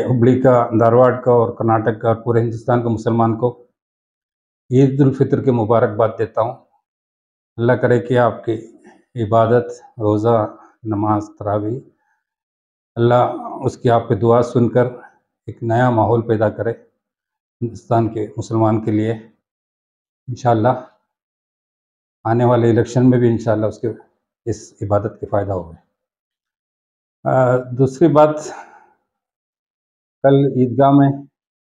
हुबली का, धारवाड़ का और कर्नाटक का और पूरे हिंदुस्तान के मुसलमान को ईद उल फितर की मुबारकबाद देता हूँ। अल्लाह करे कि आपकी इबादत, रोज़ा, नमाज, तरावी, अल्लाह उसकी आप पे दुआ सुनकर एक नया माहौल पैदा करे हिंदुस्तान के मुसलमान के लिए। इंशाअल्लाह आने वाले इलेक्शन में भी इंशाअल्लाह उसके इस इबादत के फ़ायदा होगा। दूसरी बात, कल ईदगाह में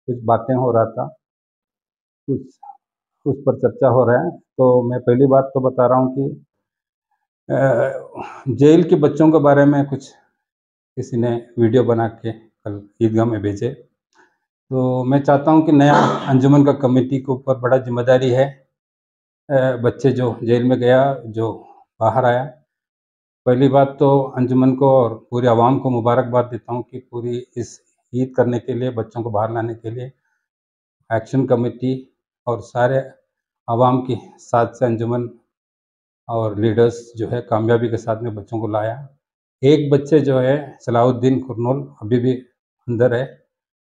कुछ बातें हो रहा था, कुछ उस पर चर्चा हो रहा है। तो मैं पहली बात तो बता रहा हूँ कि जेल के बच्चों के बारे में कुछ किसी ने वीडियो बना के कल ईदगाह में भेजे। तो मैं चाहता हूँ कि नया अंजुमन का कमेटी के ऊपर बड़ा जिम्मेदारी है। बच्चे जो जेल में गया, जो बाहर आया, पहली बात तो अंजुमन को और पूरी आवाम को मुबारकबाद देता हूँ कि पूरी इस ईद करने के लिए, बच्चों को बाहर लाने के लिए एक्शन कमेटी और सारे आवाम के साथ से अंजुमन और लीडर्स जो है कामयाबी के साथ में बच्चों को लाया। एक बच्चे जो है सलाहुद्दीन कुरनूल अभी भी अंदर है,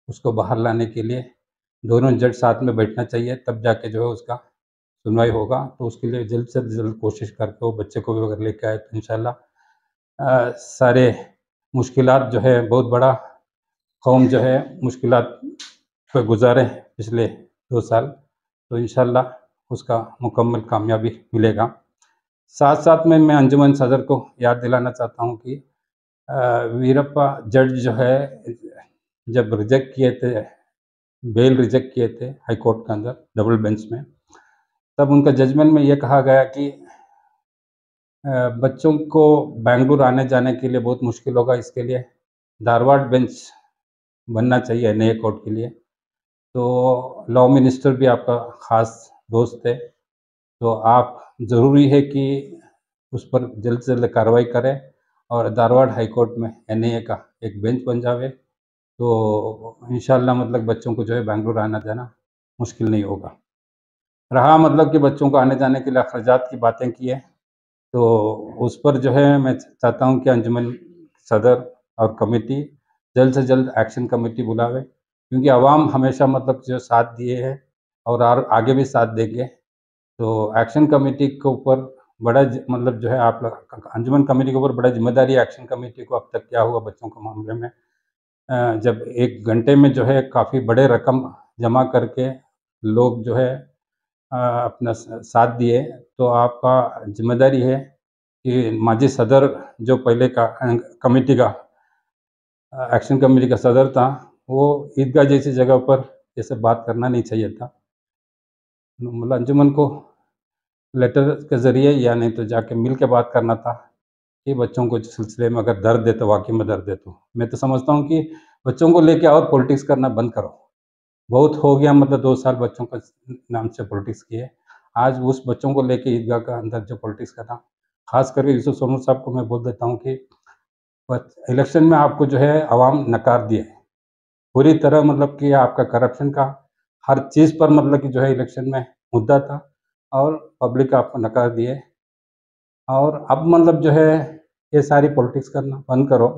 उसको बाहर लाने के लिए दोनों जज साथ में बैठना चाहिए, तब जाके जो है उसका सुनवाई होगा। तो उसके लिए जल्द से जल्द कोशिश करके वो बच्चे को भी अगर लेके आए तो इंशाल्लाह सारे मुश्किलात जो है, बहुत बड़ा कौम जो है मुश्किलात पे गुजारे पिछले 2 साल, तो इंशाल्लाह उसका मुकम्मल कामयाबी मिलेगा। साथ-साथ में मैं अंजुमन सदर को याद दिलाना चाहता हूँ कि वीरप्पा जज जो है, जब रिजेक्ट किए थे, बेल रिजेक्ट किए थे हाई कोर्ट के अंदर डबल बेंच में, तब उनका जजमेंट में ये कहा गया कि बच्चों को बेंगलुरु आने-जाने के लिए बहुत मुश्किल होगा, इसके लिए धारवाड़ बेंच बनना चाहिए नए कोर्ट के लिए। तो लॉ मिनिस्टर भी आपका ख़ास दोस्त है, तो आप ज़रूरी है कि उस पर जल्द से जल्द कार्रवाई करें और धारवाड़ हाई कोर्ट में एनआईए का एक बेंच बन जावे, तो इंशाल्लाह मतलब बच्चों को जो है बेंगलुरु आना-जाना मुश्किल नहीं होगा। रहा मतलब कि बच्चों को आने-जाने के लिए अखराजात की बातें की है, तो उस पर जो है मैं चाहता हूँ कि अंजुमन सदर और कमेटी जल्द से जल्द एक्शन कमेटी बुलावे, क्योंकि आवाम हमेशा मतलब जो साथ दिए है और आगे भी साथ देंगे। तो एक्शन कमेटी के ऊपर बड़ा मतलब जो है आप लोग अंजुमन कमेटी के ऊपर बड़ा जिम्मेदारी है। एक्शन कमेटी को अब तक क्या हुआ बच्चों के मामले में, जब 1 घंटे में जो है काफ़ी बड़े रकम जमा करके लोग जो है अपना साथ दिए, तो आपका जिम्मेदारी है कि माजी सदर जो पहले का कमेटी का एक्शन कमेटी का सदर था, वो ईदगाह जैसी जगह पर ये सब बात करना नहीं चाहिए था। मतलब अंजुमन को लेटर के ज़रिए या नहीं तो जाके मिल के बात करना था कि बच्चों को इस सिलसिले में अगर दर्द है तो वाक़ई में दर्द है। तो मैं तो समझता हूँ कि बच्चों को लेके और पॉलिटिक्स करना बंद करो। बहुत हो गया, मतलब 2 साल बच्चों का नाम से पॉलिटिक्स किए। आज उस बच्चों को लेके ईदगाह का अंदर जो पॉलिटिक्स करना, ख़ास करके यूसुफ सोनू साहब को मैं बोल देता हूँ कि इलेक्शन में आपको जो है आवाम नकार दिया है पूरी तरह, मतलब कि आपका करप्शन का हर चीज़ पर मतलब कि जो है इलेक्शन में मुद्दा था और पब्लिक आपको नकार दिए। और अब मतलब जो है ये सारी पॉलिटिक्स करना बंद करो।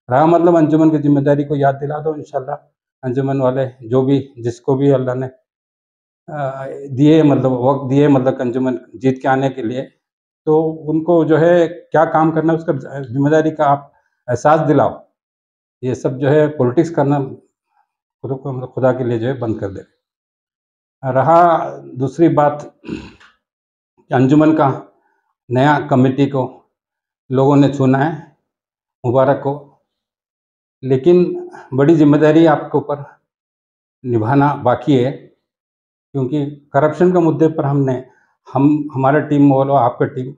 रहा मतलब अंजुमन की ज़िम्मेदारी को याद दिला दो, इंशाल्लाह अंजुमन वाले जो भी जिसको भी अल्लाह ने दिए मतलब वक़्त दिए मतलब अंजुमन जीत के आने के लिए, तो उनको जो है क्या काम करना है उसका ज़िम्मेदारी का आप एहसास दिलाओ। ये सब जो है पॉलिटिक्स करना खुद को मतलब खुदा के लिए जो है बंद कर दें। रहा दूसरी बात, अंजुमन का नया कमेटी को लोगों ने चुना है, मुबारक हो, लेकिन बड़ी ज़िम्मेदारी आपके ऊपर निभाना बाकी है, क्योंकि करप्शन के मुद्दे पर हमारा टीम बोलो, आपका टीम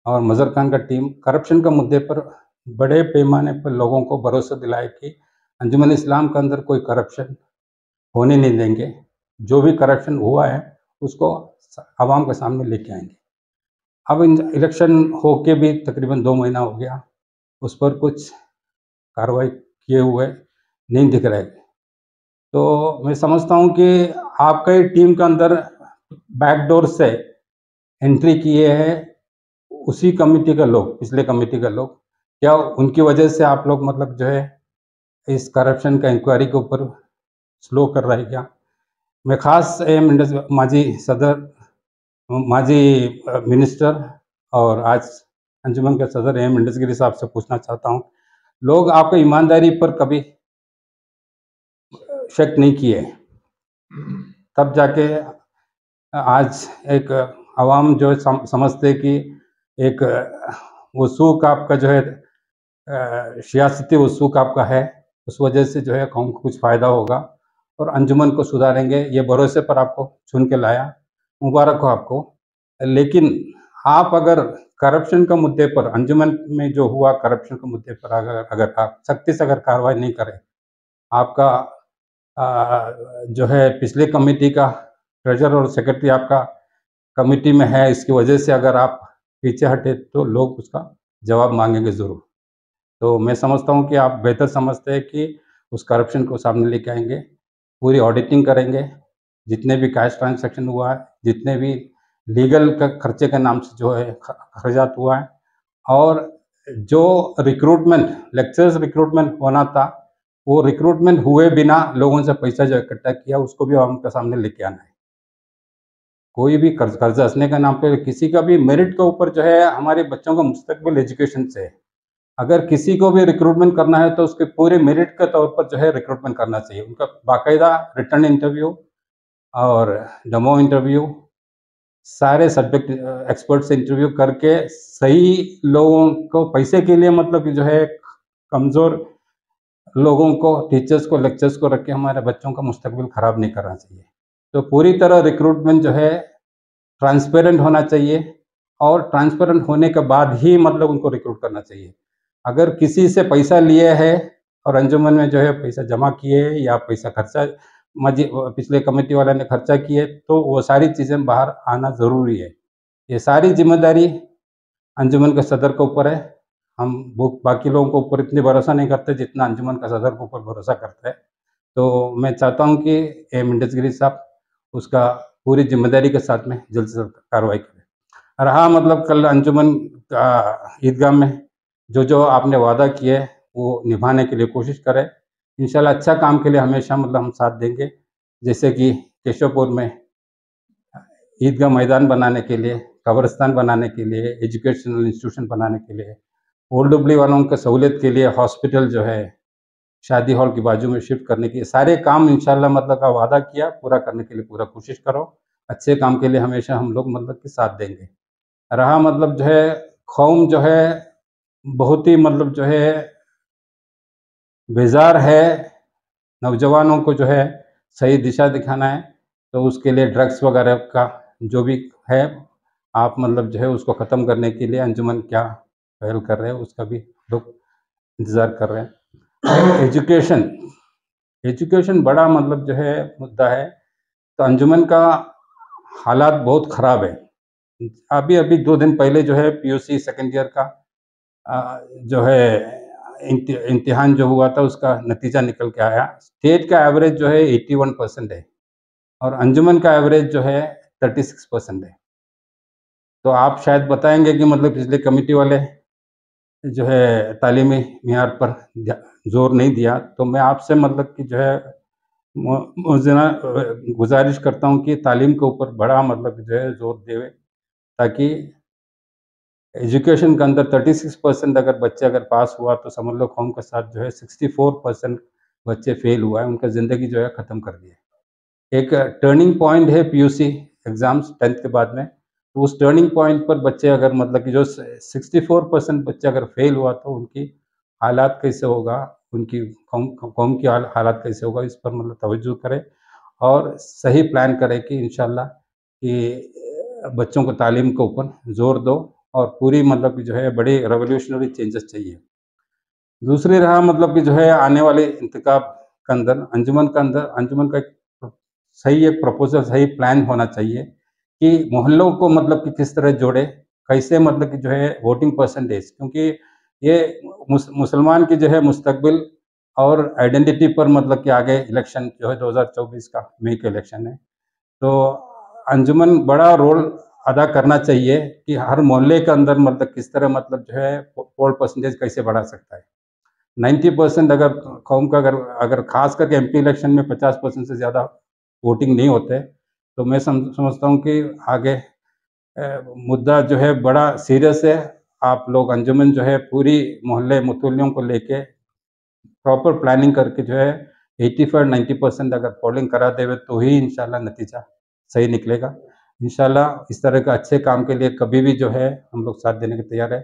और मज़हर खान का टीम करप्शन के मुद्दे पर बड़े पैमाने पर लोगों को भरोसा दिलाए कि अंजुमन इस्लाम के अंदर कोई करप्शन होने नहीं देंगे। जो भी करप्शन हुआ है उसको आवाम के सामने लेके आएँगे। अब इलेक्शन होके भी तकरीबन 2 महीना हो गया, उस पर कुछ कार्रवाई किए हुए नहीं दिख रहे। तो मैं समझता हूँ कि आपका ही टीम के अंदर बैकडोर से एंट्री किए हैं उसी कमेटी के लोग, पिछले कमेटी के लोग। क्या उनकी वजह से आप लोग मतलब जो है इस करप्शन का इंक्वायरी के ऊपर स्लो कर रहा है क्या? मैं ख़ास एम इंडस माजी सदर माजी मिनिस्टर और आज अंजुमन के सदर एम इंडसगिरी साहब से पूछना चाहता हूँ, लोग आपकी ईमानदारी पर कभी शक नहीं किए, तब जाके आज एक आवाम जो है समझते कि एक वसूक आपका जो है सियासती वसूक आपका है, उस वजह से जो है कौम को कुछ फ़ायदा होगा और अंजुमन को सुधारेंगे, ये भरोसे पर आपको चुन के लाया, मुबारक हो आपको। लेकिन आप अगर करप्शन के मुद्दे पर अंजुमन में जो हुआ करप्शन के मुद्दे पर अगर अगर आप सख्ती से अगर कार्रवाई नहीं करें, आपका जो है पिछले कमेटी का ट्रेज़रर और सेक्रेटरी आपका कमिटी में है, इसकी वजह से अगर आप पीछे हटे तो लोग उसका जवाब माँगेंगे ज़रूर। तो मैं समझता हूँ कि आप बेहतर समझते हैं कि उस करप्शन को सामने लेके आएँगे, पूरी ऑडिटिंग करेंगे, जितने भी कैश ट्रांज़ैक्शन हुआ है, जितने भी लीगल का खर्चे के नाम से जो है खर्चात हुआ है और जो रिक्रूटमेंट लेक्चरर्स रिक्रूटमेंट होना था, वो रिक्रूटमेंट हुए बिना लोगों से पैसा जो इकट्ठा किया, उसको भी आवाम के सामने लेके आना है। कोई भी कर्ज़ हँसने के नाम पे किसी का भी मेरिट के ऊपर जो है हमारे बच्चों का मुस्तकबिल एजुकेशन से है। अगर किसी को भी रिक्रूटमेंट करना है तो उसके पूरे मेरिट के तौर पर जो है रिक्रूटमेंट करना चाहिए। उनका बाकायदा रिटन इंटरव्यू और डेमो इंटरव्यू सारे सब्जेक्ट एक्सपर्ट से इंटरव्यू करके सही लोगों को पैसे के लिए मतलब कि जो है कमज़ोर लोगों को, टीचर्स को, लेक्चर्स को रख के हमारे बच्चों का मुस्तकबिल ख़राब नहीं करना चाहिए। तो पूरी तरह रिक्रूटमेंट जो है ट्रांसपेरेंट होना चाहिए और ट्रांसपेरेंट होने के बाद ही मतलब उनको रिक्रूट करना चाहिए। अगर किसी से पैसा लिए है और अंजुमन में जो है पैसा जमा किए या पैसा खर्चा पिछले कमेटी वाले ने खर्चा किए, तो वो सारी चीज़ें बाहर आना ज़रूरी है। ये सारी ज़िम्मेदारी अंजुमन के सदर के ऊपर है। हम वो बाकी लोगों के ऊपर इतनी भरोसा नहीं करते जितना अंजुमन का सदर के ऊपर भरोसा करते हैं। तो मैं चाहता हूँ कि एम इंडसगिरी साहब उसका पूरी ज़िम्मेदारी के साथ में जल्द से जल्द कार्रवाई करें। रहा मतलब कल अंजुमन का ईदगाह में जो आपने वादा किए वो निभाने के लिए कोशिश करें। इंशाल्लाह अच्छा काम के लिए हमेशा मतलब हम साथ देंगे। जैसे कि केशवपुर में ईदगाह मैदान बनाने के लिए, कब्रिस्तान बनाने के लिए, एजुकेशनल इंस्टीट्यूशन बनाने के लिए, ओल्ड हुबली वालों को सहूलियत के लिए हॉस्पिटल जो है शादी हॉल के बाजू में शिफ्ट करने के सारे काम इंशाल्लाह मतलब का वादा किया, पूरा करने के लिए पूरा कोशिश करो। अच्छे काम के लिए हमेशा हम लोग मतलब कि साथ देंगे। रहा मतलब जो है कौम जो है बहुत ही मतलब जो है बेज़ार है, नौजवानों को जो है सही दिशा दिखाना है, तो उसके लिए ड्रग्स वगैरह का जो भी है, आप मतलब जो है उसको ख़त्म करने के लिए अंजुमन क्या पहल कर रहे हैं, उसका भी लोग इंतज़ार कर रहे हैं। एजुकेशन एजुकेशन बड़ा मतलब जो है मुद्दा है, तो अंजुमन का हालात बहुत ख़राब है। अभी-अभी 2 दिन पहले जो है पीयूसी सेकंड ईयर का जो है इम्तिहान जो हुआ था उसका नतीजा निकल के आया। स्टेट का एवरेज जो है 81% है और अंजुमन का एवरेज जो है 36% है। तो आप शायद बताएँगे कि मतलब पिछले कमिटी वाले जो है तालीमी मियार पर ज़ोर नहीं दिया, तो मैं आपसे मतलब कि जो है मुझे गुज़ारिश करता हूँ कि तालीम के ऊपर बड़ा मतलब जो है ज़ोर दें, ताकि एजुकेशन के अंदर 36% अगर बच्चे अगर पास हुआ तो समझ लो कौम के साथ जो है 64% बच्चे फेल हुआ है, उनका ज़िंदगी जो है ख़त्म कर दी है। एक टर्निंग पॉइंट है पीयूसी एग्ज़ाम्स 10th के बाद में, तो उस टर्निंग पॉइंट पर बच्चे अगर मतलब कि जो 64% बच्चे अगर फेल हुआ तो उनकी हालात कैसे होगा, उनकी कौम की हालात कैसे होगा, इस पर मतलब तवज्जो करें और सही प्लान करें कि इंशाल्लाह कि बच्चों को तालीम के ऊपर ज़ोर दो और पूरी मतलब कि जो है बड़ी रेवोल्यूशनरी चेंजेस चाहिए। दूसरी रहा मतलब कि जो है आने वाले इंतखाब के अंदर अंजुमन का एक सही एक प्रपोज़ल, सही प्लान होना चाहिए कि मोहल्लों को मतलब कि किस तरह जोड़े, कैसे मतलब कि जो है वोटिंग परसेंटेज, क्योंकि ये मुसलमान की जो है मुस्तकबिल और आइडेंटिटी पर मतलब कि आगे इलेक्शन जो है 2024 का मई का इलेक्शन है। तो अंजुमन बड़ा रोल अदा करना चाहिए कि हर मोहल्ले के अंदर मतलब किस तरह मतलब जो है पोल परसेंटेज कैसे बढ़ा सकता है। 90% अगर कौम का अगर ख़ास करके एमपी इलेक्शन में 50% से ज़्यादा वोटिंग नहीं होते, तो मैं समझता हूँ कि आगे मुद्दा जो है बड़ा सीरियस है। आप लोग अंजुमन जो है पूरी मोहल्ले मुतवल्लियों को लेके प्रॉपर प्लानिंग करके जो है 85-90% अगर पोलिंग करा देवे तो ही इंशाल्लाह नतीजा सही निकलेगा। इंशाल्लाह इस तरह के अच्छे काम के लिए कभी भी जो है हम लोग साथ देने के तैयार हैं।